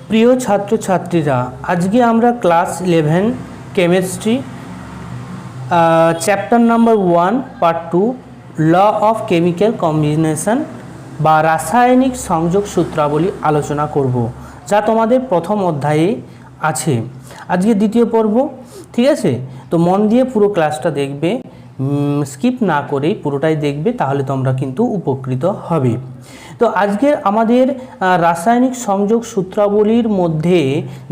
প্রিয় ছাত্রছাত্রীরা, আজকে আমরা class 11 chemistry chapter number 1 part 2 law of chemical combination বা রাসায়নিক সংযোগ সূত্রাবলী আলোচনা করব, যা তোমাদের প্রথম অধ্যায়ে আছে। আজকে দ্বিতীয় পর্ব, ঠিক আছে? তো মন দিয়ে পুরো ক্লাসটা দেখবে, স্কিপ না করেই পুরোটাই দেখবে, তাহলে তোমরা কিন্তু উপকৃত হবে। তো আজকের আমাদের রাসায়নিক সংযোগ সূত্রাবলীর মধ্যে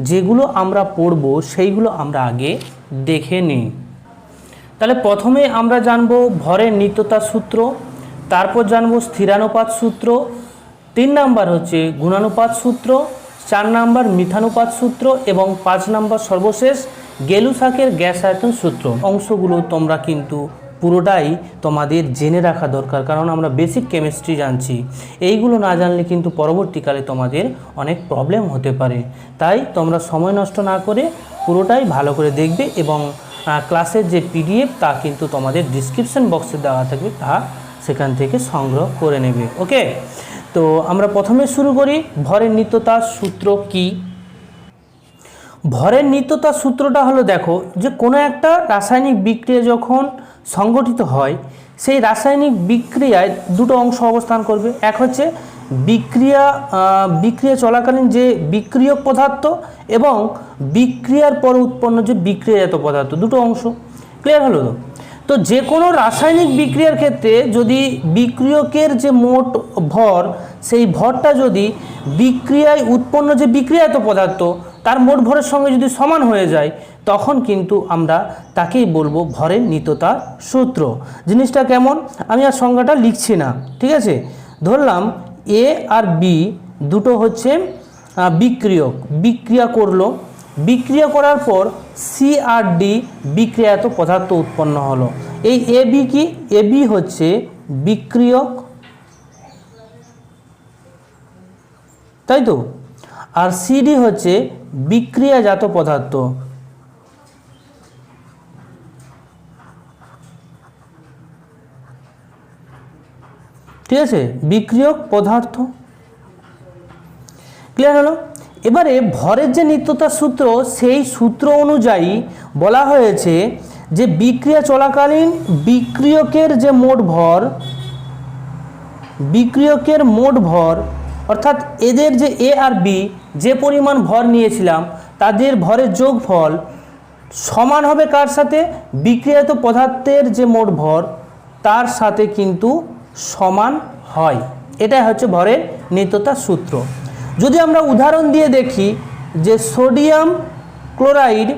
যেগুলো আমরা পড়ব সেইগুলো আমরা আগে দেখে নিই। তাহলে প্রথমে আমরা জানব ভরের নিত্যতা সূত্র, তারপর জানব স্থিরানুপাত সূত্র, 3 নাম্বার হচ্ছে গুণানুপাত সূত্র, 4 নাম্বার মিথানুপাত সূত্র এবং 5 নাম্বার সর্বশেষ গেলুসাকের গ্যাস আয়তন সূত্র। অংশগুলো তোমরা কিন্তু পুরোটাই তোমাদের জেনে রাখা দরকার, কারণ আমরা বেসিক কেমিস্ট্রি জানছি। এইগুলো না জানলে কিন্তু পরবর্তীকালে তোমাদের অনেক প্রবলেম হতে পারে। তাই তোমরা সময় নষ্ট না করে পুরোটাই ভালো করে দেখবে এবং ক্লাসের যে পিডিএফ তা কিন্তু তোমাদের ডিসক্রিপশন বক্সে দেওয়া থাকবে, তা সেখান থেকে সংগ্রহ করে নেবে। ওকে, তো আমরা প্রথমে শুরু করি। ভরের নিত্যতা সূত্র কি? ভরের নিত্যতা সূত্রটা হলো, দেখো যে কোনো একটা রাসায়নিক বিক্রিয়া যখন সংগঠিত হয়, সেই রাসায়নিক বিক্রিয়ায় দুটো অংশ অবস্থান করবে। এক হচ্ছে বিক্রিয়া চলাকালীন যে বিক্রিয়ক পদার্থ এবং বিক্রিয়ার পর উৎপন্ন যে বিক্রিয়াজাত পদার্থ, দুটো অংশ। ক্লিয়ার হলো? তো যে কোনো রাসায়নিক বিক্রিয়ার ক্ষেত্রে যদি বিক্রিয়কের যে মোট ভর, সেই ভরটা যদি বিক্রিয়ায় উৎপন্ন যে বিক্রিয়াজাত পদার্থ তার মোট ভরের সঙ্গে যদি সমান হয়ে যায়, তখন কিন্তু আমরা তাকেই বলবো ভরের নিত্যতা সূত্র। জিনিসটা কেমন, আমি আর সংজ্ঞাটা লিখছি না, ঠিক আছে? ধরলাম এ আর বি দুটো হচ্ছে বিক্রিয়ক, বিক্রিয়া করলো, বিক্রিয়া করার পর সি আর ডি বিক্রিয়াজাত পদার্থ উৎপন্ন হলো। এই এ বি কি? এ বি হচ্ছে বিক্রিয়ক, তাই তো? আর সিডি হচ্ছে বিক্রিয়াজাত পদার্থ। ঠিক আছে, বিক্রিয়ক পদার্থ। ক্লিয়ার হলো? এবারে ভরের যে নিত্যতা সূত্র, সেই সূত্র অনুযায়ী বলা হয়েছে যে বিক্রিয়া চলাকালীন বিক্রিয়কের যে মোট ভর, বিক্রিয়কের মোট ভর অর্থাৎ এদের যে এ আর বি যে পরিমাণ ভর নিয়েছিলাম, তাদের ভরের যোগফল সমান হবে কার সাথে? বিক্রিয়াজাত পদার্থের যে মোট ভর তার সাথে কিন্তু সমান হয়। এটাই হচ্ছে ভরের নিত্যতা সূত্র। যদি আমরা উদাহরণ দিয়ে দেখি যে সোডিয়াম ক্লোরাইড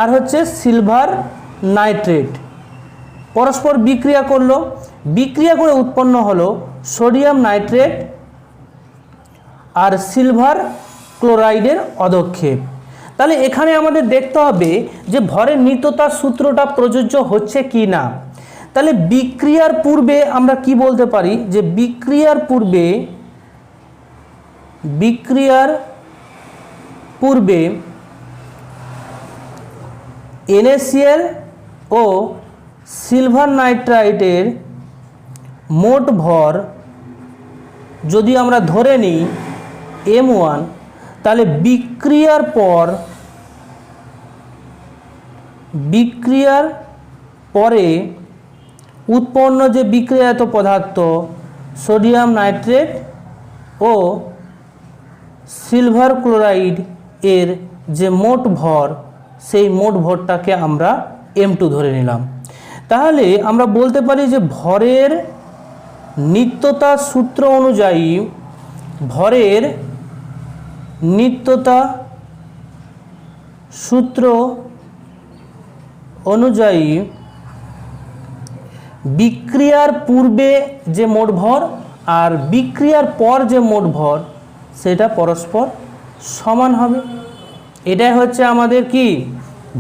আর হচ্ছে সিলভার নাইট্রেট পরস্পর বিক্রিয়া করলো, বিক্রিয়া করে উৎপন্ন হলো সোডিয়াম নাইট্রেট আর সিলভার ক্লোরাইডের অধক্ষেপ। তাহলে এখানে আমাদের দেখতে হবে যে ভরের নিত্যতা সূত্রটা প্রযোজ্য হচ্ছে কি না। তাহলে বিক্রিয়ার পূর্বে আমরা কি বলতে পারি যে বিক্রিয়ার পূর্বে NaCl ও সিলভার নাইট্রাইটের মোট ভর যদি আমরা ধরে নিই M1, তাহলে বিক্রিয়ার পরে উৎপন্ন যে বিক্রিয়াজাত পদার্থ সোডিয়াম নাইট্রেট ও সিলভার ক্লোরাইড এর যে মোট ভর, সেই মোট ভরটাকে আমরা M2 ধরে নিলাম। তাহলে আমরা বলতে পারি যে ভরের নিত্যতা সূত্র অনুযায়ী, ভরের নিত্যতা সূত্র অনুযায়ী বিক্রিয়ার পূর্বে যে মোট ভর আর বিক্রিয়ার পর যে মোট ভর সেটা পরস্পর সমান হবে। এটাই হচ্ছে আমাদের কি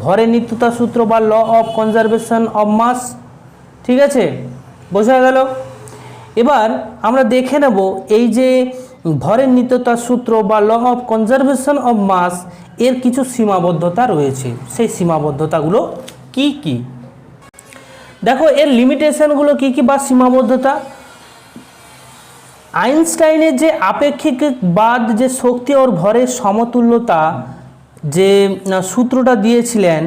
ভরের নিত্যতা সূত্র বা law of conservation of mass. ঠিক আছে, বোঝা গেল? এবার আমরা দেখে নেব এই যে ভরের নিত্যতা সূত্র বা law of conservation of mass এর কিছু সীমাবদ্ধতা রয়েছে। সেই সীমাবদ্ধতাগুলো কি কি? দেখো এর লিমিটেশনগুলো কি কি বা সীমাবদ্ধতা। আইনস্টাইনের যে আপেক্ষিকবাদ, যে শক্তি ও ভরের সমতুল্যতা যে সূত্রটা দিয়েছিলেন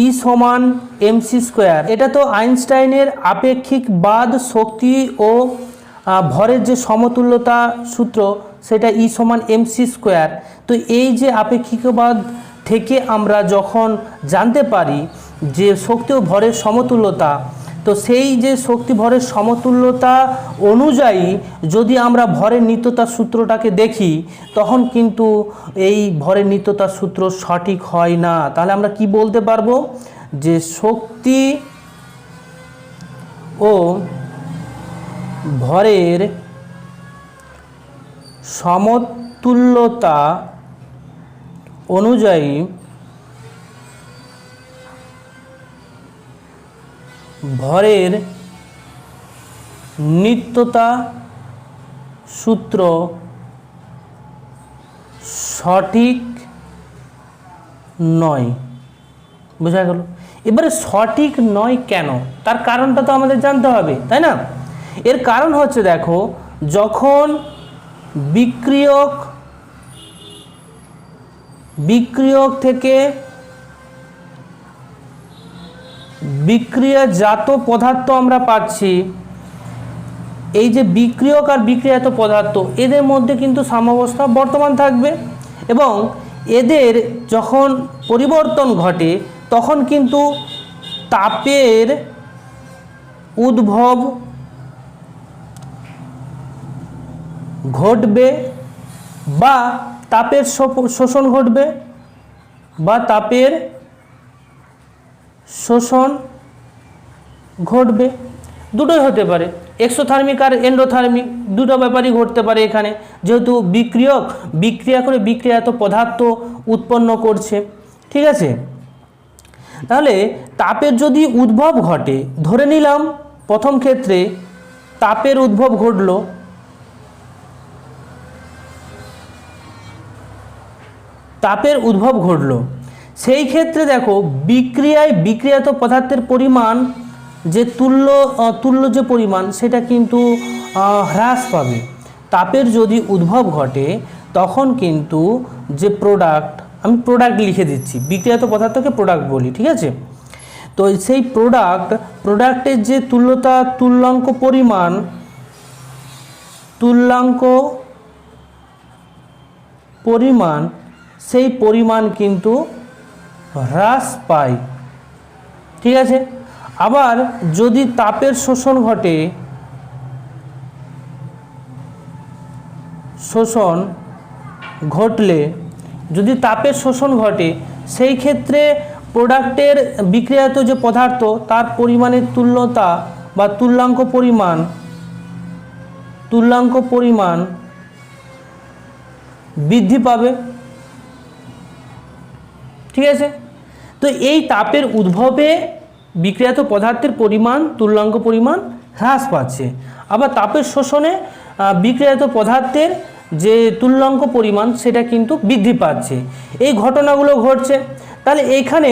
ই সমান এমসি স্কোয়ার, এটা তো আইনস্টাইনের আপেক্ষিকবাদ শক্তি ও ভরের যে সমতুল্যতা সূত্র, সেটা ই সমান এমসি স্কোয়ার। তো এই যে আপেক্ষিকবাদ থেকে আমরা যখন জানতে পারি যে শক্তি ও ভরের সমতুল্যতা, তো সেই যে শক্তি ভরের সমতুল্যতা অনুযায়ী যদি আমরা ভরের নিত্যতার সূত্রটাকে দেখি, তখন কিন্তু এই ভরের নিত্যতার সূত্র সঠিক হয় না। তাহলে আমরা কি বলতে পারবো, যে শক্তি ও ভরের সমতুল্যতা অনুযায়ী ভরের নিত্যতা সূত্র সঠিক নয়। বোঝা গেল? এবারে সঠিক নয় কেন, তার কারণটা তো আমাদের জানতে হবে, তাই না? এর কারণ হচ্ছে, দেখো, যখন বিক্রিয়ক থেকে বিক্রিয়াজাত পদার্থ আমরা পাচ্ছি, এই যে বিক্রিয়ক আর বিক্রিয়াজাত পদার্থ, এদের মধ্যে কিন্তু সাম্যাবস্থা বর্তমান থাকবে, এবং এদের যখন পরিবর্তন ঘটে তখন কিন্তু তাপের উদ্ভব ঘটবে বা তাপের শোষণ ঘটবে, বা তাপের শোষণ ঘটবে। দুটোই হতে পারে, এক্সোথার্মিক আর এন্ডোথার্মিক, দুটো ব্যাপারই ঘটতে পারে এখানে, যেহেতু বিক্রিয়ক বিক্রিয়া করে বিক্রিয়াজাত পদার্থ উৎপন্ন করছে। ঠিক আছে? তাহলে তাপের যদি উদ্ভব ঘটে, ধরে নিলাম প্রথম ক্ষেত্রে তাপের উদ্ভব ঘটলো, সেই ক্ষেত্রে দেখো বিক্রিয়ায় বিক্রিয়াজাত পদার্থের পরিমাণ যে তুল্য যে পরিমাণ, সেটা কিন্তু হ্রাস পাবে। তাপের যদি উদ্ভব ঘটে তখন কিন্তু যে প্রোডাক্ট, আমি প্রোডাক্ট লিখে দিচ্ছি, বিক্রিয়াজাত পদার্থকে প্রোডাক্ট বলি, ঠিক আছে? তো সেই প্রোডাক্টের যে তুল্যাঙ্ক পরিমাণ সেই পরিমাণ কিন্তু হ্রাস পায়। ঠিক আছে? আবার যদি তাপের শোষণ ঘটে, সেই ক্ষেত্রে প্রোডাক্টের বিক্রিয়াজাত যে পদার্থ, তার পরিমাণের তুল্যতা বা তুল্যাঙ্ক পরিমাণ বৃদ্ধি পাবে। ঠিক আছে? তো এই তাপের উদ্ভবে বিক্রিয়াজাত পদার্থের পরিমাণ, তুল্যাঙ্ক পরিমাণ হ্রাস পাচ্ছে, আবার তাপের শোষণে বিক্রিয়াজাত পদার্থের যে তুল্যাঙ্ক পরিমাণ সেটা কিন্তু বৃদ্ধি পাচ্ছে। এই ঘটনাগুলো ঘটছে। তাহলে এখানে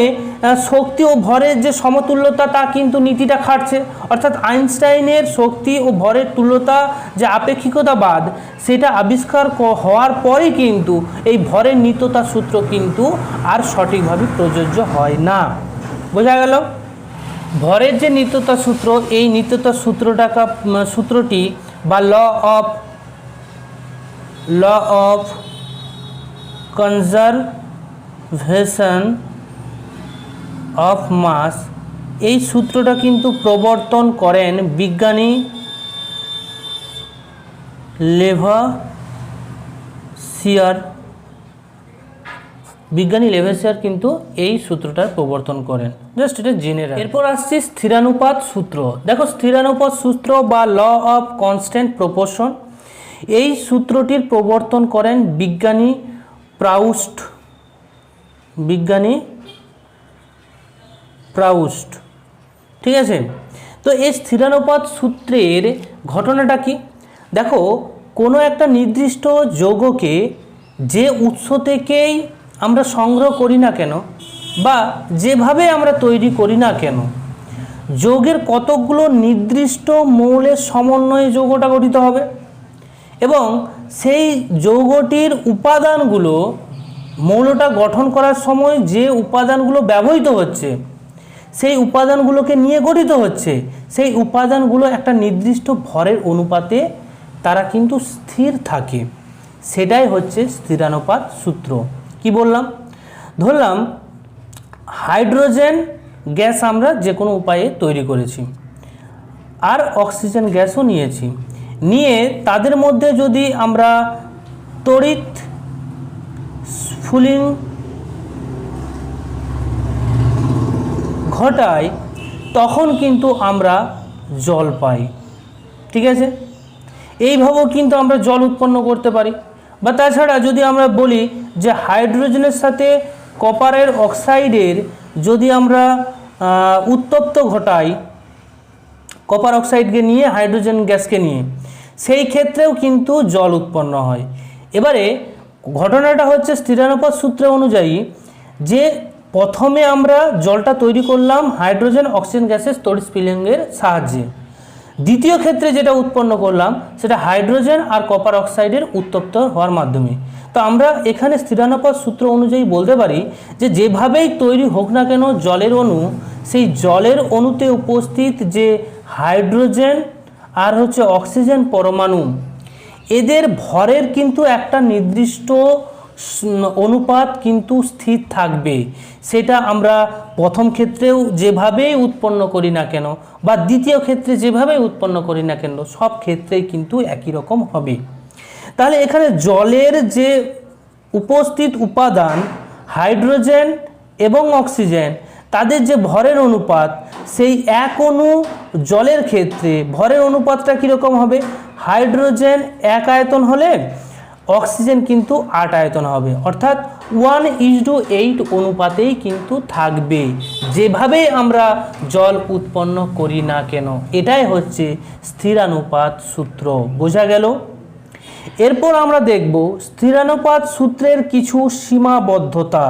শক্তি ও ভরের যে সমতুল্যতা, তা কিন্তু নীতিটা খাটছে, অর্থাৎ আইনস্টাইনের শক্তি ও ভরের তুল্যতা যে আপেক্ষিকতাবাদ, সেটা আবিষ্কার হওয়ার পরেই কিন্তু এই ভরের নিত্যতা সূত্র কিন্তু আর সঠিকভাবে প্রযোজ্য হয় না। বোঝা গেল? ভরের যে নিত্যতা সূত্র, এই নিত্যতা সূত্রটি বা law of conservation of mass, এই সূত্রটা কিন্তু প্রবর্তন করেন বিজ্ঞানী লেভাসিয়ার। কিন্তু এই সূত্রটার প্রবর্তন করেন, জাস্ট এটা জেনে রাখুন। এরপর আসছে স্থিরানুপাত সূত্র। দেখো, স্থিরানুপাত সূত্র বা ল অফ কনস্ট্যান্ট প্রপোর্শন, এই সূত্রটির প্রবর্তন করেন বিজ্ঞানী প্রাউস্ট। ঠিক আছে? তো এই স্থিরানুপাত সূত্রের ঘটনাটা কি? দেখো, কোনো একটা নির্দিষ্ট যৌগকে যে উৎস থেকেই আমরা সংগ্রহ করি না কেন, বা যেভাবে আমরা তৈরি করি না কেন, যৌগের কতকগুলো নির্দিষ্ট মৌলের সমন্বয়ে যৌগটা গঠিত হবে, এবং সেই যৌগটির উপাদানগুলো মৌলটা গঠন করার সময় যে উপাদানগুলো ব্যবহৃত হচ্ছে সেই উপাদানগুলোকে নিয়ে গঠিত হচ্ছে, সেই উপাদানগুলো একটা নির্দিষ্ট ভরের অনুপাতে তারা কিন্তু স্থির থাকে, সেটাই হচ্ছে স্থিরানুপাত সূত্র। কি বললাম? ধরলাম হাইড্রোজেন গ্যাস আমরা যে কোনো উপায়ে তৈরি করেছি, আর অক্সিজেন গ্যাসও নিয়েছি, নিয়ে তাদের মধ্যে যদি আমরা তড়িৎ স্ফুলিঙ্গ ঘটাই তখন কিন্তু আমরা জল পাই। ঠিক আছে, এইভাবেও কিন্তু আমরা জল উৎপন্ন করতে পারি। বা তাছাড়া যদি আমরা বলি যে হাইড্রোজেনের সাথে কপারের অক্সাইডের যদি আমরা উত্তপ্ত ঘটাই, কপার অক্সাইডকে নিয়ে হাইড্রোজেন গ্যাসকে নিয়ে, সেই ক্ষেত্রেও কিন্তু জল উৎপন্ন হয়। এবারে ঘটনাটা হচ্ছে স্থিরানুপাত সূত্র অনুযায়ী যে প্রথমে আমরা জলটা তৈরি করলাম হাইড্রোজেন অক্সিজেন গ্যাসের তড়িৎ স্ফুলিঙ্গের সাহায্যে, দ্বিতীয় ক্ষেত্রে যেটা উৎপন্ন করলাম সেটা হাইড্রোজেন আর কপার অক্সাইডের উত্তপ্ত হওয়ার মাধ্যমে। তো আমরা এখানে স্থিরানুপাত সূত্র অনুযায়ী বলতে পারি যে যেভাবেই তৈরি হোক না কেন জলের অণু, সেই জলের অণুতে উপস্থিত যে হাইড্রোজেন আর হচ্ছে অক্সিজেন পরমাণু, এদের ভরের কিন্তু একটা নির্দিষ্ট অনুপাত কিন্তু স্থির থাকবে। সেটা আমরা প্রথম ক্ষেত্রেও যেভাবেই উৎপন্ন করি না কেন বা দ্বিতীয় ক্ষেত্রে যেভাবেই উৎপন্ন করি না কেন, সব ক্ষেত্রেই কিন্তু একই রকম হবে। তাহলে এখানে জলের যে উপস্থিত উপাদান হাইড্রোজেন এবং অক্সিজেন, তাদের যে ভরের অনুপাত, সেই এক অণু জলের ক্ষেত্রে ভরের অনুপাতটা কীরকম হবে? হাইড্রোজেন 1 আয়তন হলে অক্সিজেন কিন্তু 8 আয়তন হবে, অর্থাৎ 1:8 অনুপাতেই কিন্তু থাকবে যেভাবেই আমরা জল উৎপন্ন করি না কেন। এটাই হচ্ছে স্থিরানুপাত সূত্র। বোঝা গেল? এরপর আমরা দেখব স্থিরানুপাত সূত্রের কিছু সীমাবদ্ধতা।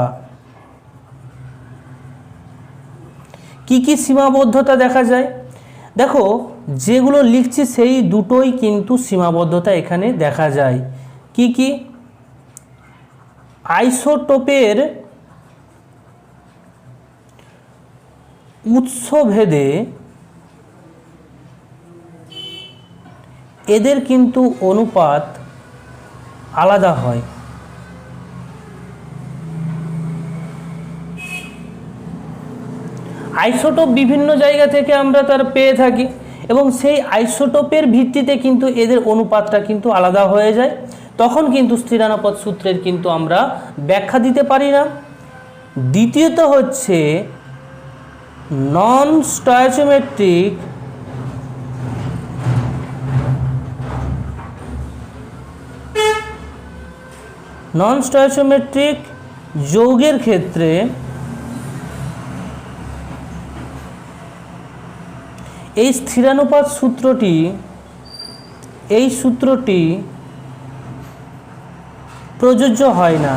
কি কি সীমাবদ্ধতা দেখা যায়? দেখো, যেগুলো লিখছি সেই দুটোই কিন্তু সীমাবদ্ধতা এখানে দেখা যায়। কি কি? আইসোটোপের উৎসভেদে এদের কিন্তু অনুপাত আলাদা হয়। আইসোটোপ বিভিন্ন জায়গা থেকে আমরা তার পেয়ে থাকি এবং সেই আইসোটোপের ভিত্তিতে কিন্তু এদের অনুপাতটা কিন্তু আলাদা হয়ে যায়। তখন কিন্তু স্থিরানুপাত সূত্রের কিন্তু আমরা ব্যাখ্যা দিতে পারি না। দ্বিতীয়ত হচ্ছে নন স্টয়চিওমেট্রিক যৌগের ক্ষেত্রে এই স্থিরানুপাত সূত্রটি প্রযোজ্য হয় না।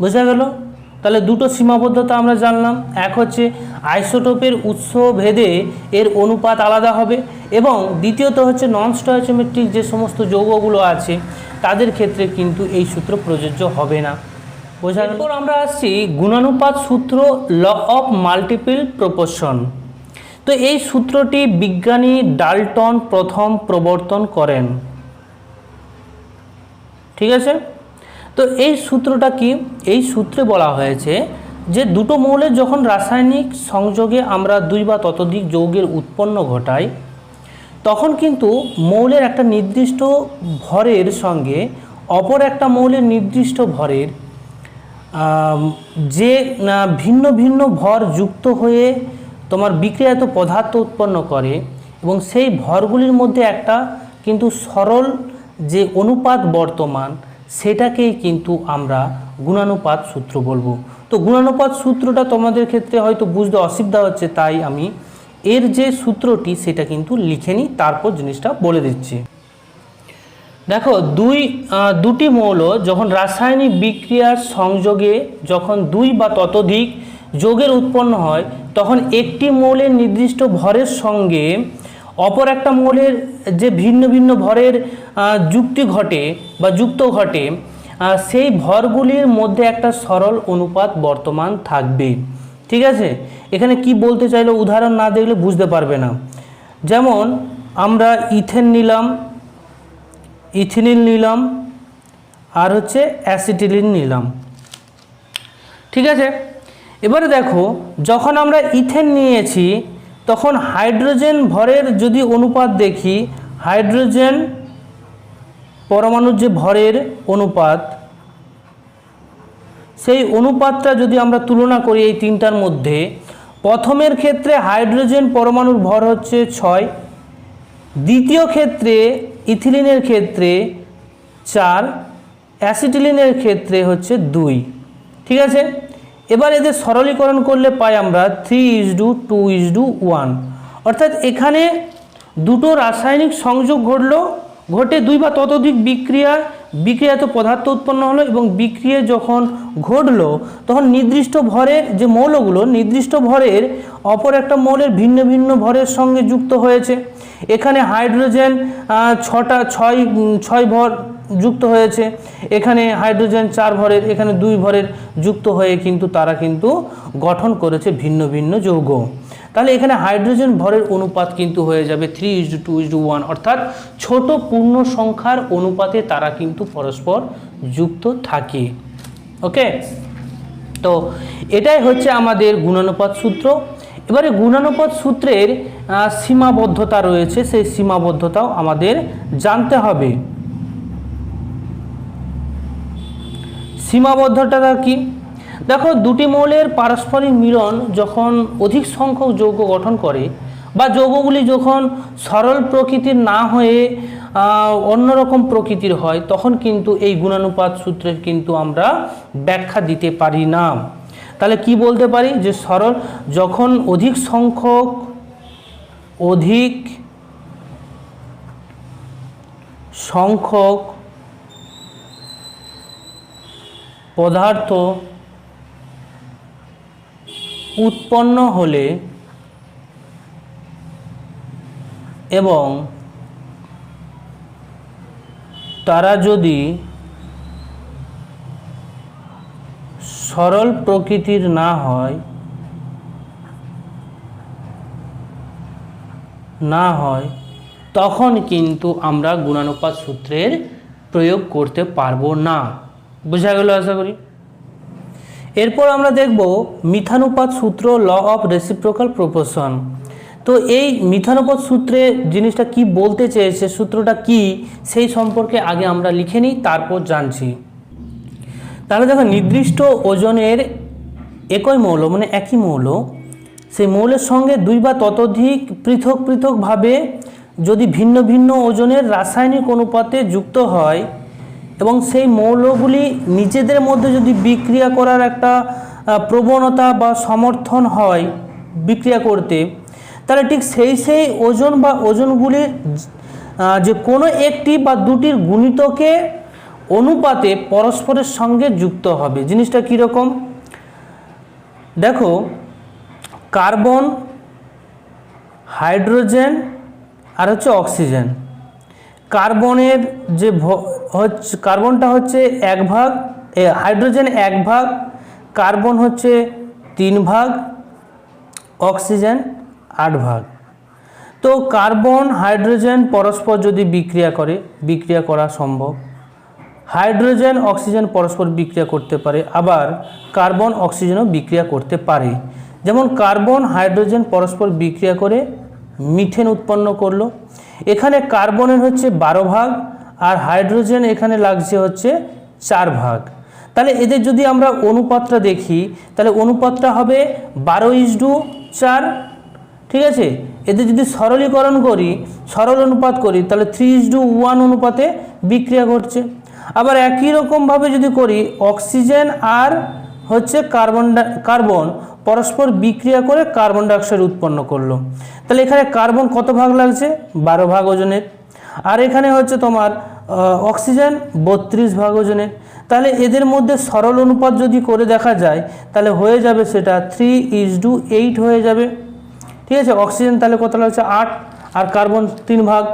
বোঝা গেল? তাহলে দুটো সীমাবদ্ধতা আমরা জানলাম। এক হচ্ছে আইসোটোপের উৎস ভেদে এর অনুপাত আলাদা হবে, এবং দ্বিতীয়ত হচ্ছে নন স্টয়চিওমেট্রিক যে সমস্ত যৌগগুলো আছে তাদের ক্ষেত্রে কিন্তু এই সূত্র প্রযোজ্য হবে না। বোঝা গেল? এরপর আমরা আসছি গুণানুপাত সূত্র, ল অফ মাল্টিপল প্রপোর্শন। তো এই সূত্রটি বিজ্ঞানী ডাল্টন প্রথম প্রবর্তন করেন। ঠিক আছে? তো এই সূত্রটা কি? এই সূত্রে বলা হয়েছে যে দুটো মৌলের যখন রাসায়নিক সংযোগে আমরা 2 বা ততোধিক যৌগের উৎপন্ন ঘটাই, তখন কিন্তু মৌলের একটা নির্দিষ্ট ভরের সঙ্গে অপর একটা মৌলের নির্দিষ্ট ভরের যে ভিন্ন ভিন্ন ভর যুক্ত হয়ে তোমার বিক্রিয়াত পদার্থ উৎপন্ন করে, এবং সেই ভরগুলির মধ্যে একটা কিন্তু সরল যে অনুপাত বর্তমান, সেটাকেই কিন্তু আমরা গুণানুপাত সূত্র বলবো। তো গুণানুপাত সূত্রটা তোমাদের ক্ষেত্রে হয়তো বুঝতে অসুবিধা হচ্ছে, তাই আমি এর যে সূত্রটি সেটা কিন্তু লিখে নিই, তারপর জিনিসটা বলে দিচ্ছি। দেখো, দুটি মৌল যখন রাসায়নিক বিক্রিয়ার সংযোগে যখন 2 বা ততোধিক যৌগের উৎপন্ন হয়, তখন একটি মৌলের নির্দিষ্ট ভরের সঙ্গে অপর একটা মৌলের যে ভিন্ন ভিন্ন ভরের যুক্তি ঘটে বা যুক্ত ঘটে, সেই ভরগুলির মধ্যে একটা সরল অনুপাত বর্তমান থাকবে। ঠিক আছে, এখানে কি বলতে চাইলো উদাহরণ না দেখলে বুঝতে পারবে না। যেমন আমরা ইথেন নিলাম, ইথিলিন নিলাম, আর হচ্ছে অ্যাসিটিলিন নিলাম। ঠিক আছে, এবারে দেখো যখন আমরা ইথেন নিয়েছি তখন হাইড্রোজেন ভরের যদি অনুপাত দেখি, হাইড্রোজেন পরমাণুর যে ভরের অনুপাত, সেই অনুপাতটা যদি আমরা তুলনা করি এই তিনটার মধ্যে, প্রথমের ক্ষেত্রে হাইড্রোজেন পরমাণুর ভর হচ্ছে 6, দ্বিতীয় ক্ষেত্রে ইথিলিনের ক্ষেত্রে 4, অ্যাসিটিলিনের ক্ষেত্রে হচ্ছে 2। ঠিক আছে, এবার এদের সরলীকরণ করলে পাই আমরা 3:2:1, অর্থাৎ এখানে দুটো রাসায়নিক সংযোগ ঘটে 2 বা ততোধিক বিক্রিয়াতে পদার্থ উৎপন্ন হলো, এবং বিক্রিয়া যখন ঘটলো তখন নির্দিষ্ট ভরের যে মৌলগুলো নির্দিষ্ট ভরের অপর একটা মৌলের ভিন্ন ভিন্ন ভরের সঙ্গে যুক্ত হয়েছে। এখানে হাইড্রোজেন 6 ভর যুক্ত হয়েছে, এখানে হাইড্রোজেন 4 ভরের, এখানে 2 ভরের যুক্ত হয়ে কিন্তু তারা কিন্তু গঠন করেছে ভিন্ন ভিন্ন যৌগ। তাহলে এখানে হাইড্রোজেন ভরের অনুপাত কিন্তু হয়ে যাবে 3:2:1, অর্থাৎ ছোট পূর্ণ সংখ্যার অনুপাতে তারা কিন্তু পরস্পর যুক্ত থাকে। ওকে, তো এটাই হচ্ছে আমাদের গুণানুপাত সূত্র। এবারে গুণানুপাত সূত্রের সীমাবদ্ধতা রয়েছে, সেই সীমাবদ্ধতাও আমাদের জানতে হবে। সীমাবদ্ধতা কি? দেখো, দুটি মৌলের পারস্পরিক মিলন যখন অধিক সংখ্যক যৌগ গঠন করে বা যৌগগুলি যখন সরল প্রকৃতির না হয়ে অন্যরকম প্রকৃতির হয়, তখন কিন্তু এই গুণানুপাত সূত্রের কিন্তু আমরা ব্যাখ্যা দিতে পারি না। তাহলে কি বলতে পারি যে যখন অধিক সংখ্যক পদার্থ উৎপন্ন হলে এবং তারা যদি সরল প্রকৃতির না হয় তখন কিন্তু আমরা গুণানুপাত সূত্রের প্রয়োগ করতে পারবো না। বোঝা গেল আশা করি। এরপর আমরা দেখব মিথানুপাত সূত্র, ল অফ রেসিপ্রোকাল প্রপোর্শন। তো এই মিথানুপাত সূত্রে জিনিসটা কি বলতে চেয়েছে, সূত্রটা কি, সেই সম্পর্কে আগে আমরা লিখে নিই, তারপর জানছি। তাহলে দেখো, নির্দিষ্ট ওজনের একই মৌল মানে একই মৌল, সেই মৌলের সঙ্গে 2 বা ততোধিক পৃথক পৃথকভাবে যদি ভিন্ন ভিন্ন ওজনের রাসায়নিক অনুপাতে যুক্ত হয় এবং সেই মৌলগুলি নিজেদের মধ্যে যদি বিক্রিয়া করার একটা প্রবণতা বা সমর্থন হয় বিক্রিয়া করতে, তাহলে ঠিক সেই ওজন বা ওজনগুলির যে কোনো একটি বা দুটির গুণিতকে অনুপাতে পরস্পরের সঙ্গে যুক্ত হবে। জিনিসটা কীরকম দেখো, কার্বন, হাইড্রোজেন আর হচ্ছে অক্সিজেন। কার্বনের যে কার্বনটা হচ্ছে 1 ভাগ, হাইড্রোজেন 1 ভাগ, কার্বন হচ্ছে 3 ভাগ, অক্সিজেন 8 ভাগ। তো কার্বন হাইড্রোজেন পরস্পর যদি বিক্রিয়া করা সম্ভব। হাইড্রোজেন অক্সিজেন পরস্পর বিক্রিয়া করতে পারে, আবার কার্বন অক্সিজেনও বিক্রিয়া করতে পারে। যেমন কার্বন হাইড্রোজেন পরস্পর বিক্রিয়া করে মিথেন উৎপন্ন করলো। এখানে কার্বনের হচ্ছে 12 ভাগ আর হাইড্রোজেন এখানে লাগছে হচ্ছে 4 ভাগ। তাহলে এদের যদি আমরা অনুপাতটা দেখি, তাহলে অনুপাতটা হবে 12:4। ঠিক আছে, এদের যদি সরল অনুপাত করি তাহলে 3:1 অনুপাতে বিক্রিয়া ঘটছে। আবার একই রকমভাবে যদি করি, অক্সিজেন আর হচ্ছে কার্বন পরস্পর বিক্রিয়া করে কার্বন ডাইঅক্সাইড উৎপন্ন করলো, তাহলে এখানে কার্বন কত ভাগ লাগছে? 12 ভাগ ওজনের। আর এখানে হচ্ছে তোমার অক্সিজেন 32 ভাগ ওজনের। তাহলে এদের মধ্যে সরল অনুপাত যদি করে দেখা যায় তাহলে হয়ে যাবে সেটা 3:8 হয়ে যাবে। ঠিক আছে, অক্সিজেন তাহলে কত লাগছে 8 আর কার্বন 3 ভাগ।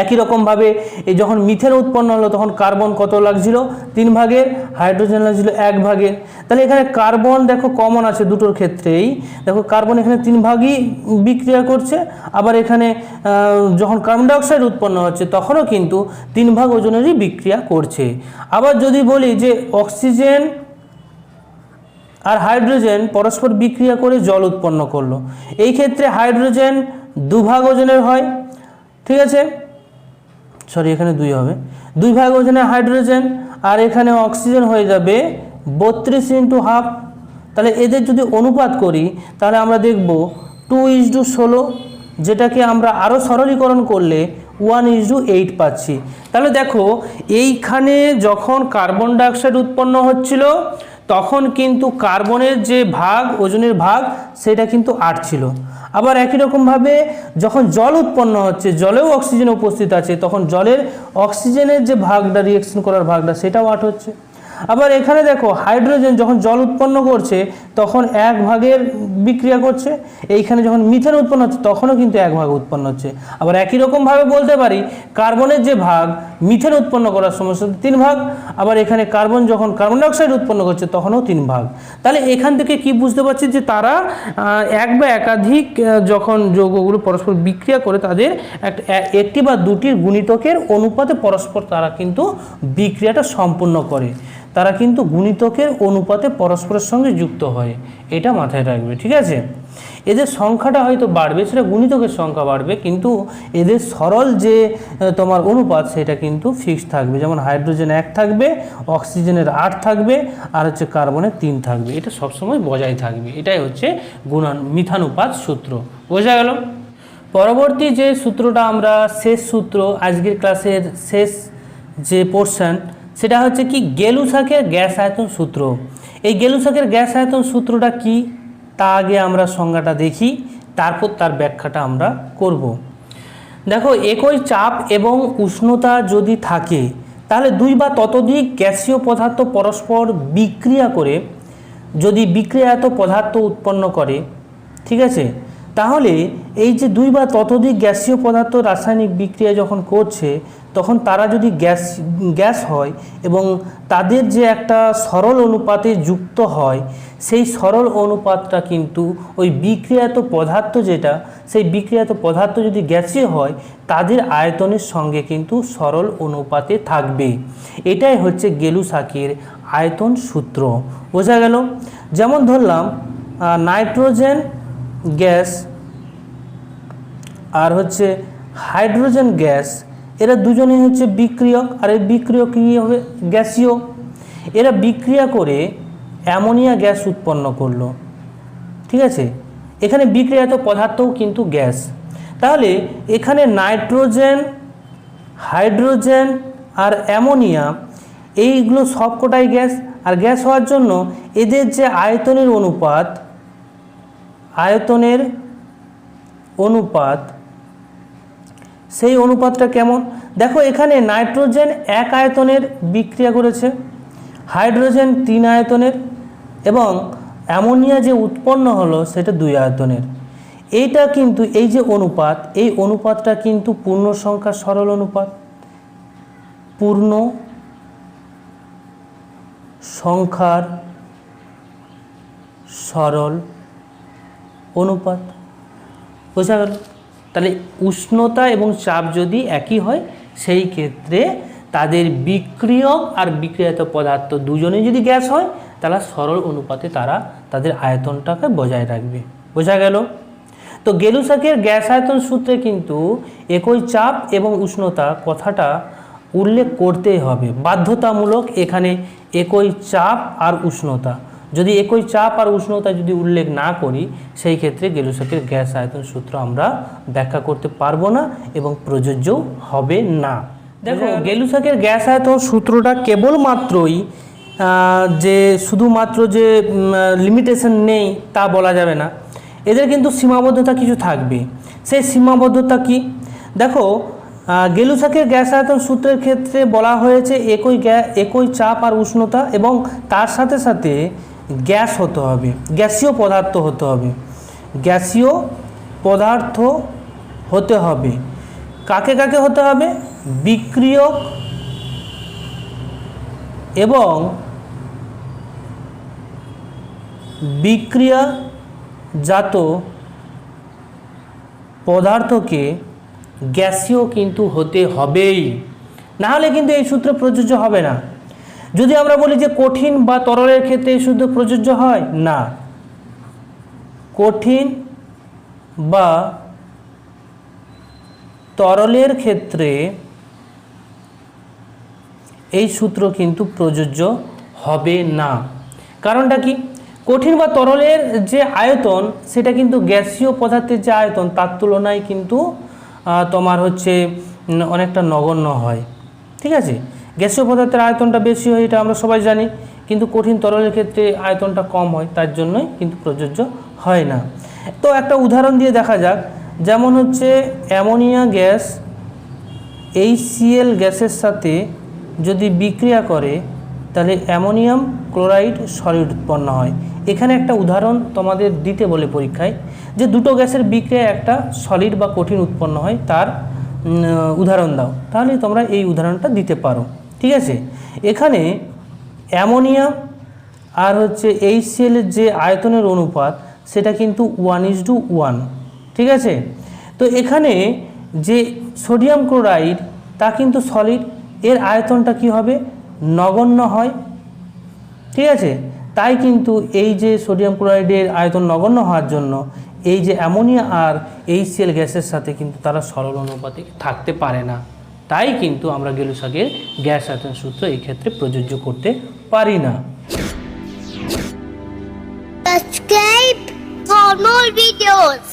একই রকমভাবে এই যখন মিথেন উৎপন্ন হলো তখন কার্বন কত লাগছিল 3 ভাগের, হাইড্রোজেন লাগছিল 1 ভাগের। তাহলে এখানে কার্বন দেখো কমন আছে দুটোর ক্ষেত্রেই, দেখো কার্বন এখানে 3 ভাগই বিক্রিয়া করছে, আবার এখানে যখন কার্বন ডাইঅক্সাইড উৎপন্ন হচ্ছে তখনও কিন্তু 3 ভাগ ওজনেরই বিক্রিয়া করছে। আবার যদি বলি যে অক্সিজেন আর হাইড্রোজেন পরস্পর বিক্রিয়া করে জল উৎপন্ন করলো, এই ক্ষেত্রে হাইড্রোজেন 2 ভাগ ওজনের হয়। ঠিক আছে, সরি এখানে 2 হবে, 2 ভাগ ওজনের হাইড্রোজেন, আর এখানে অক্সিজেন হয়ে যাবে 32 × 1/2। তাহলে এদের যদি অনুপাত করি তাহলে আমরা দেখব 2:16, যেটাকে আমরা আরও সরলীকরণ করলে 1:8 পাচ্ছি। তাহলে দেখো এইখানে যখন কার্বন ডাইঅক্সাইড উৎপন্ন হচ্ছিল তখন কিন্তু কার্বনের যে ভাগ ওজনের ভাগ সেটা কিন্তু 8 ছিল। আবার একই রকমভাবে যখন জল উৎপন্ন হচ্ছে, জলেও অক্সিজেন উপস্থিত আছে, তখন জলের অক্সিজেনের যে ভাগটা রিঅ্যাকশন করার ভাগটা সেটাও 8 হচ্ছে। আবার এখানে দেখো হাইড্রোজেন যখন জল উৎপন্ন করছে তখন 1 ভাগের বিক্রিয়া করছে, এইখানে যখন মিথেন উৎপন্ন হচ্ছে তখনও কিন্তু 1 ভাগ উৎপন্ন হচ্ছে। আবার একই রকমভাবে বলতে পারি কার্বনের যে ভাগ মিথেন উৎপন্ন করার সময় 3 ভাগ, আবার এখানে কার্বন যখন কার্বন ডাইঅক্সাইড উৎপন্ন করছে তখনও 3 ভাগ। তাহলে এখান থেকে কি বুঝতে পারছি যে তারা এক বা একাধিক যখন যৌগগুলো পরস্পর বিক্রিয়া করে তাদের একটি বা দুটির গুণিতকের অনুপাতে পরস্পর তারা কিন্তু বিক্রিয়াটা সম্পূর্ণ করে, তারা কিন্তু গুণিতকের অনুপাতে পরস্পরের সঙ্গে যুক্ত হয়, এটা মাথায় রাখবে। ঠিক আছে, এদের সংখ্যাটা হয়তো বাড়বে, সেটা গুণিতকের সংখ্যা বাড়বে, কিন্তু এদের সরল যে তোমার অনুপাত সেটা কিন্তু ফিক্সড থাকবে। যেমন হাইড্রোজেন 1 থাকবে, অক্সিজেনের 8 থাকবে, আর হচ্ছে কার্বনের 3 থাকবে, এটা সবসময় বজায় থাকবে। এটাই হচ্ছে মিথানুপাত সূত্র। বোঝা গেল? পরবর্তী যে সূত্রটা আমরা শেষ সূত্র আজকের ক্লাসের শেষ যে পোর্শন, সেটা হচ্ছে কি গেলুসাকের গ্যাস আয়তন সূত্র। এই গেলুসাকের গ্যাস আয়তন সূত্রটা কি তা আগে আমরা সংজ্ঞাটা দেখি, তারপর তার ব্যাখ্যাটা আমরা করব। দেখো একই চাপ এবং উষ্ণতা যদি থাকে তাহলে 2 বা ততোধিক গ্যাসীয় পদার্থ পরস্পর বিক্রিয়া করে যদি বিক্রিয়াত পদার্থ উৎপন্ন করে, ঠিক আছে, তাহলে এই যে 2 বা ততোধিক গ্যাসীয় পদার্থ রাসায়নিক বিক্রিয়া যখন করছে তখন তারা যদি গ্যাস হয় এবং তাদের যে একটা সরল অনুপাতে যুক্ত হয়, সেই সরল অনুপাতটা কিন্তু ওই বিক্রিয়াত পদার্থ যেটা, সেই বিক্রিয়াত পদার্থ যদি গ্যাসীয় হয় তাদের আয়তনের সঙ্গে কিন্তু সরল অনুপাতে থাকবে। এটাই হচ্ছে গেলুসাকের আয়তন সূত্র। বোঝা গেল? যেমন ধরলাম নাইট্রোজেন গ্যাস আর হচ্ছে হাইড্রোজেন গ্যাস, এরা দুজনেই হচ্ছে বিক্রিয়ক, আর এই বিক্রিয়ক কী হবে গ্যাসীয়। এরা বিক্রিয়া করে অ্যামোনিয়া গ্যাস উৎপন্ন করলো। ঠিক আছে, এখানে বিক্রিয়াত পদার্থও কিন্তু গ্যাস। তাহলে এখানে নাইট্রোজেন, হাইড্রোজেন আর অ্যামোনিয়া এইগুলো সবকটাই গ্যাস, আর গ্যাস হওয়ার জন্য এদের যে আয়তনের অনুপাত সেই অনুপাতটা কেমন? দেখো এখানে নাইট্রোজেন 1 আয়তনের বিক্রিয়া করেছে, হাইড্রোজেন 3 আয়তনের, এবং অ্যামোনিয়া যে উৎপন্ন হলো সেটা 2 আয়তনের। এইটা কিন্তু এই যে অনুপাত, এই অনুপাতটা কিন্তু পূর্ণ সংখ্যার সরল অনুপাত, পূর্ণ সংখ্যার সরল অনুপাত। বোঝা গেল? তাহলে উষ্ণতা এবং চাপ যদি একই হয় সেই ক্ষেত্রে তাদের বিক্রিয়ক আর বিক্রিয়াত পদার্থ দুজনেই যদি গ্যাস হয় তাহলে সরল অনুপাতে তারা তাদের আয়তনটাকে বজায় রাখবে। বোঝা গেল? তো গেলুসাকের গ্যাস আয়তন সূত্রে কিন্তু একই চাপ এবং উষ্ণতা কথাটা উল্লেখ করতেই হবে, বাধ্যতামূলক। এখানে একই চাপ আর উষ্ণতা, যদি একই চাপ আর উষ্ণতা যদি উল্লেখ না করি সেই ক্ষেত্রে গেলুসাকের গ্যাস আয়তন সূত্র আমরা ব্যাখ্যা করতে পারবো না এবং প্রযোজ্য হবে না। দেখো গেলুসাকের গ্যাস আয়তন সূত্রটা কেবলমাত্রই যে শুধুমাত্র যে লিমিটেশন নেই তা বলা যাবে না, এদের কিন্তু সীমাবদ্ধতা কিছু থাকবে। সেই সীমাবদ্ধতা কি? দেখো গেলুসাকের গ্যাস আয়তন সূত্রের ক্ষেত্রে বলা হয়েছে একই চাপ আর উষ্ণতা এবং তার সাথে সাথে গ্যাস হতে হবে, গ্যাসীয় পদার্থ হতে হবে, গ্যাসীয় পদার্থ হতে হবে। কাকে কাকে হতে হবে? বিক্রিয়ক এবং বিক্রিয়াজাত পদার্থকে গ্যাসীয় কিন্তু হতে হবেই, না হলে কিন্তু এই সূত্র প্রযোজ্য হবে না। যদি আমরা বলি যে কঠিন বা তরলের ক্ষেত্রে এই সূত্র প্রযোজ্য হয় না, কঠিন বা তরলের ক্ষেত্রে এই সূত্র কিন্তু প্রযোজ্য হবে না। কারণটা কি? কঠিন বা তরলের যে আয়তন সেটা কিন্তু গ্যাসীয় পদার্থের যে আয়তন তার তুলনায় কিন্তু তোমার হচ্ছে অনেকটা নগণ্য হয়। ঠিক আছে, গ্যাসীয় পদার্থের আয়তনটা বেশি হয়, এটা আমরা সবাই জানি, কিন্তু কঠিন তরলের ক্ষেত্রে আয়তনটা কম হয়, তার জন্যই কিন্তু প্রযোজ্য হয় না। তো একটা উদাহরণ দিয়ে দেখা যাক, যেমন হচ্ছে অ্যামোনিয়া গ্যাস HCl গ্যাসের সাথে যদি বিক্রিয়া করে তাহলে অ্যামোনিয়াম ক্লোরাইড সলিড উৎপন্ন হয়। এখানে একটা উদাহরণ তোমাদের দিতে বলে পরীক্ষায়, যে দুটো গ্যাসের বিক্রিয়ায় একটা সলিড বা কঠিন উৎপন্ন হয়, তার উদাহরণ দাও, তাহলে তোমরা এই উদাহরণটা দিতে পারো। ঠিক আছে, এখানে অ্যামোনিয়া আর হচ্ছে HCl এর যে আয়তনের অনুপাত সেটা কিন্তু 1:1। ঠিক আছে, তো এখানে যে সোডিয়াম ক্লোরাইড তা কিন্তু সলিড, এর আয়তনটা কি হবে? নগণ্য হয়। ঠিক আছে, তাই কিন্তু এই যে সোডিয়াম ক্লোরাইডের আয়তন নগণ্য হওয়ার জন্য এই যে অ্যামোনিয়া আর HCl গ্যাসের সাথে কিন্তু তারা সরল অনুপাতে থাকতে পারে না, তাই কিন্তু আমরা গেলুসাকের গ্যাস আয়তন সূত্র এই ক্ষেত্রে প্রযোজ্য করতে পারি না। Subscribe for more videos.